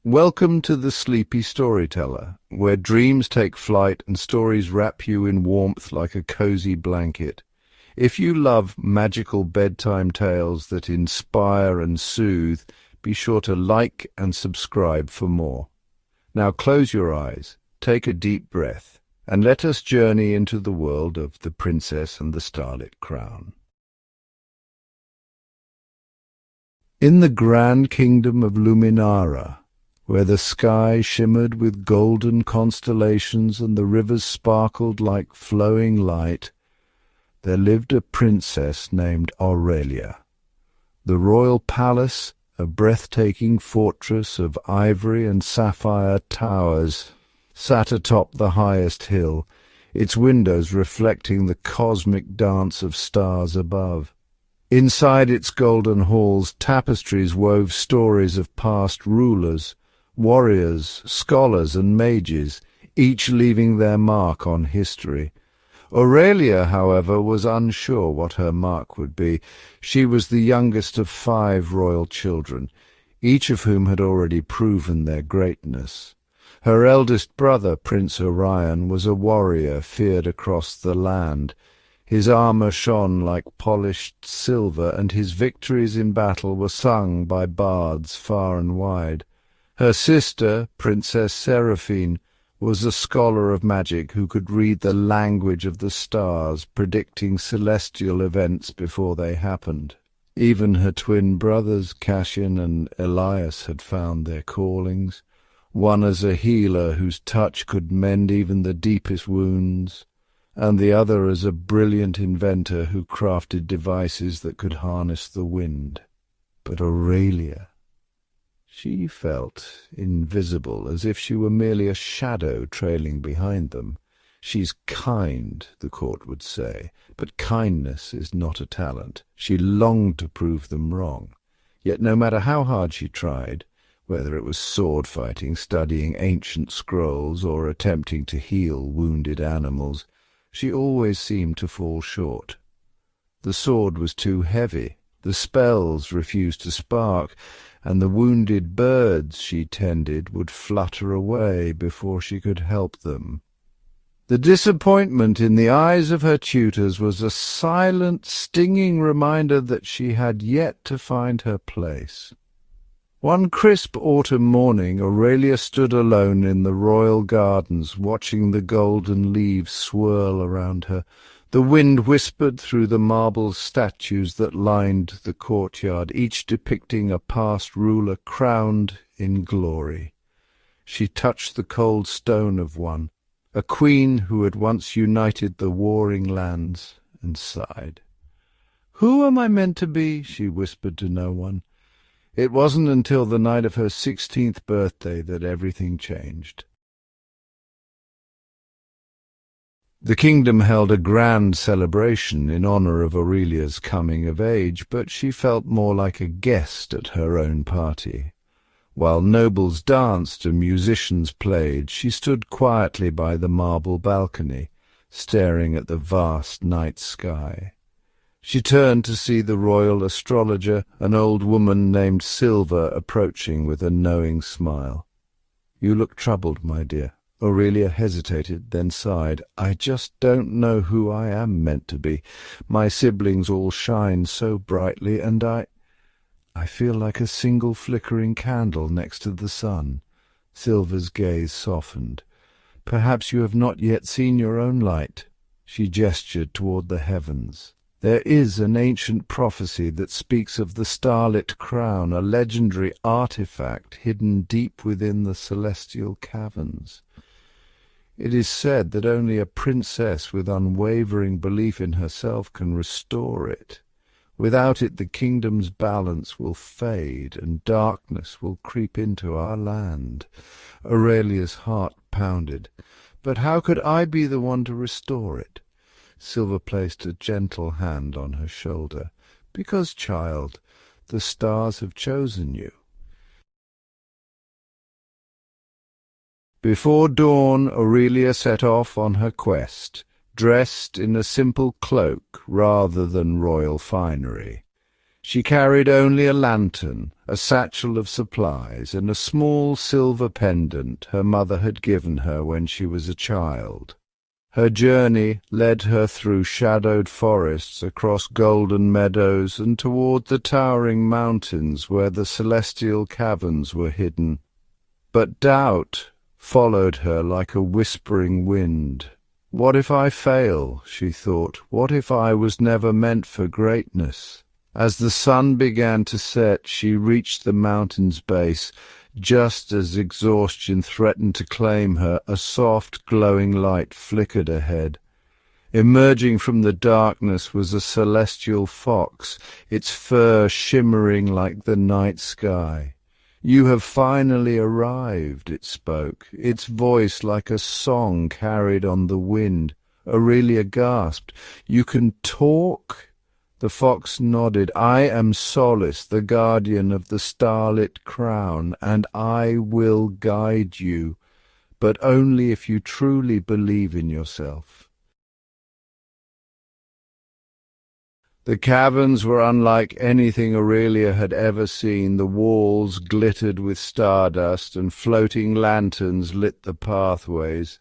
Welcome to the Sleepy Storyteller, where dreams take flight and stories wrap you in warmth like a cozy blanket. If you love magical bedtime tales that inspire and soothe, be sure to like and subscribe for more. Now close your eyes, take a deep breath, and let us journey into the world of the Princess and the Starlit Crown. In the grand kingdom of Luminara, where the sky shimmered with golden constellations and the rivers sparkled like flowing light, there lived a princess named Aurelia. The royal palace, a breathtaking fortress of ivory and sapphire towers, sat atop the highest hill, its windows reflecting the cosmic dance of stars above. Inside its golden halls, tapestries wove stories of past rulers, warriors, scholars, and mages, each leaving their mark on history. Aurelia, however, was unsure what her mark would be. She was the youngest of 5 royal children, each of whom had already proven their greatness. Her eldest brother, Prince Orion, was a warrior feared across the land. His armor shone like polished silver, and his victories in battle were sung by bards far and wide. Her sister, Princess Seraphine, was a scholar of magic who could read the language of the stars, predicting celestial events before they happened. Even her twin brothers, Cassian and Elias, had found their callings, one as a healer whose touch could mend even the deepest wounds, and the other as a brilliant inventor who crafted devices that could harness the wind. But Aurelia, she felt invisible, as if she were merely a shadow trailing behind them. "She's kind," the court would say, but kindness is not a talent. She longed to prove them wrong. Yet no matter how hard she tried, whether it was sword-fighting, studying ancient scrolls, or attempting to heal wounded animals, she always seemed to fall short. The sword was too heavy, the spells refused to spark, and the wounded birds she tended would flutter away before she could help them. The disappointment in the eyes of her tutors was a silent, stinging reminder that she had yet to find her place. One crisp autumn morning, Aurelia stood alone in the royal gardens, watching the golden leaves swirl around her. The wind whispered through the marble statues that lined the courtyard, each depicting a past ruler crowned in glory. She touched the cold stone of one, a queen who had once united the warring lands, and sighed. "Who am I meant to be?" she whispered to no one. It wasn't until the night of her 16th birthday that everything changed. The kingdom held a grand celebration in honor of Aurelia's coming of age, but she felt more like a guest at her own party. While nobles danced and musicians played, she stood quietly by the marble balcony, staring at the vast night sky. She turned to see the royal astrologer, an old woman named Silver, approaching with a knowing smile. "You look troubled, my dear." Aurelia hesitated, then sighed. "I just don't know who I am meant to be. My siblings all shine so brightly, and I feel like a single flickering candle next to the sun." Silver's gaze softened. "Perhaps you have not yet seen your own light." She gestured toward the heavens. "There is an ancient prophecy that speaks of the Starlit Crown, a legendary artifact hidden deep within the celestial caverns. It is said that only a princess with unwavering belief in herself can restore it. Without it, the kingdom's balance will fade, and darkness will creep into our land." Aurelia's heart pounded. "But how could I be the one to restore it?" Silver placed a gentle hand on her shoulder. "Because, child, the stars have chosen you." Before dawn, Aurelia set off on her quest, dressed in a simple cloak rather than royal finery. She carried only a lantern, a satchel of supplies, and a small silver pendant her mother had given her when she was a child. Her journey led her through shadowed forests, across golden meadows, and toward the towering mountains where the celestial caverns were hidden. But doubt followed her like a whispering wind. What if I fail, she thought. What if I was never meant for greatness? As the sun began to set, she reached the mountain's base. Just as exhaustion threatened to claim her, a soft, glowing light flickered ahead. Emerging from the darkness was a celestial fox, its fur shimmering like the night sky. "You have finally arrived," it spoke, its voice like a song carried on the wind. Aurelia gasped. "You can talk?" The fox nodded. "I am Solace, the guardian of the Starlit Crown, and I will guide you, but only if you truly believe in yourself." The caverns were unlike anything Aurelia had ever seen. The walls glittered with stardust, and floating lanterns lit the pathways.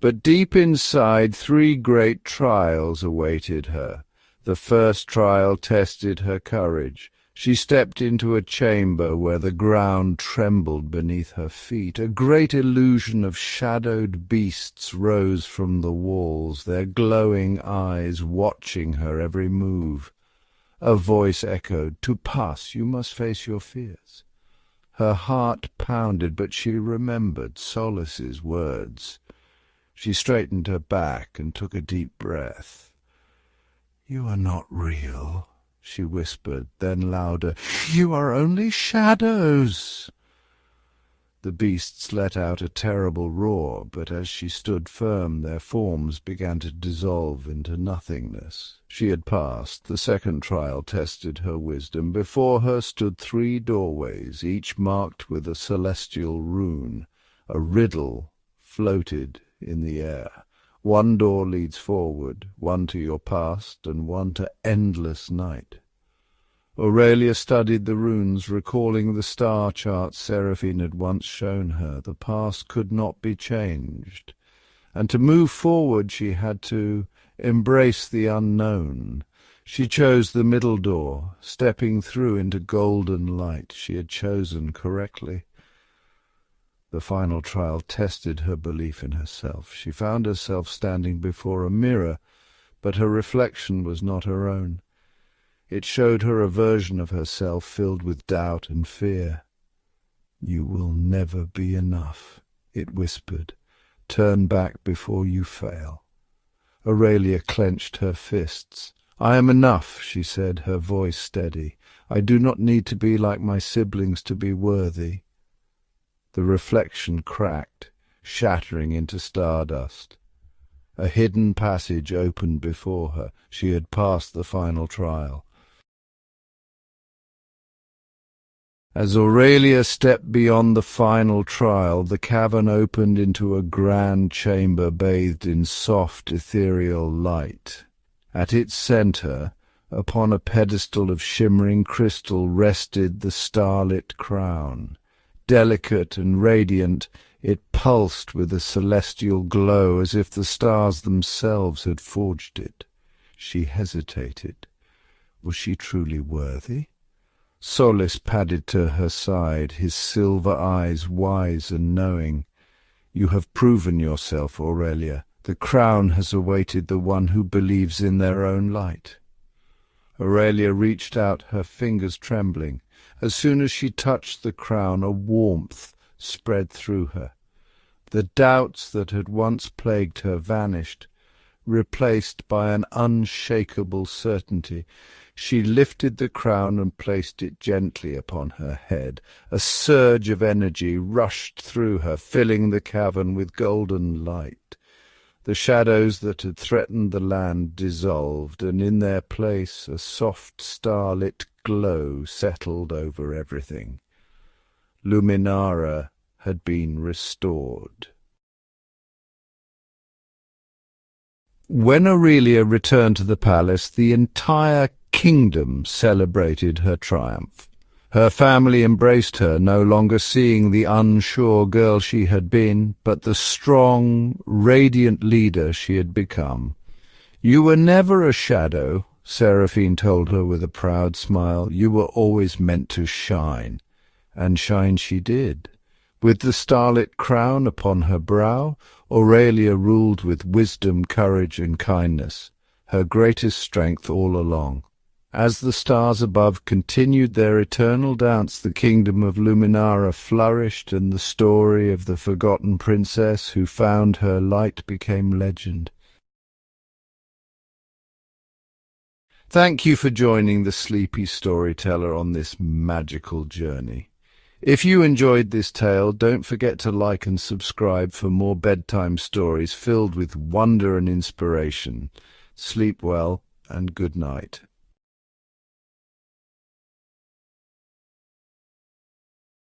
But deep inside, 3 great trials awaited her. The first trial tested her courage. She stepped into a chamber where the ground trembled beneath her feet. A great illusion of shadowed beasts rose from the walls, their glowing eyes watching her every move. A voice echoed, "To pass, you must face your fears." Her heart pounded, but she remembered Solace's words. She straightened her back and took a deep breath. "You are not real," she whispered, then louder, "You are only shadows." The beasts let out a terrible roar, but as she stood firm, their forms began to dissolve into nothingness. She had passed. The second trial tested her wisdom. Before her stood 3 doorways, each marked with a celestial rune. A riddle floated in the air. One door leads forward, one to your past, and one to endless night. Aurelia studied the runes, recalling the star charts Seraphine had once shown her. The past could not be changed, and to move forward she had to embrace the unknown. She chose the middle door, stepping through into golden light. She had chosen correctly. The final trial tested her belief in herself. She found herself standing before a mirror, but her reflection was not her own. It showed her a version of herself filled with doubt and fear. "You will never be enough," it whispered. "Turn back before you fail." Aurelia clenched her fists. "I am enough," she said, her voice steady. "I do not need to be like my siblings to be worthy." The reflection cracked, shattering into stardust. A hidden passage opened before her. She had passed the final trial. As Aurelia stepped beyond the final trial, the cavern opened into a grand chamber bathed in soft, ethereal light. At its centre, upon a pedestal of shimmering crystal, rested the Starlit Crown. Delicate and radiant, it pulsed with a celestial glow, as if the stars themselves had forged it. She hesitated. Was she truly worthy? Solace padded to her side, his silver eyes wise and knowing. "You have proven yourself, Aurelia. The crown has awaited the one who believes in their own light." Aurelia reached out, her fingers trembling. As soon as she touched the crown, a warmth spread through her. The doubts that had once plagued her vanished, replaced by an unshakable certainty. She lifted the crown and placed it gently upon her head. A surge of energy rushed through her, filling the cavern with golden light. The shadows that had threatened the land dissolved, and in their place a soft starlit glow settled over everything. Luminara had been restored. When Aurelia returned to the palace, the entire kingdom celebrated her triumph. Her family embraced her, no longer seeing the unsure girl she had been, but the strong, radiant leader she had become. "You were never a shadow," Seraphine told her with a proud smile. "You were always meant to shine." And shine she did. With the starlit crown upon her brow, Aurelia ruled with wisdom, courage, and kindness, her greatest strength all along. As the stars above continued their eternal dance, the kingdom of Luminara flourished, and the story of the forgotten princess who found her light became legend. Thank you for joining the sleepy storyteller on this magical journey. If you enjoyed this tale, don't forget to like and subscribe for more bedtime stories filled with wonder and inspiration. Sleep well and good night.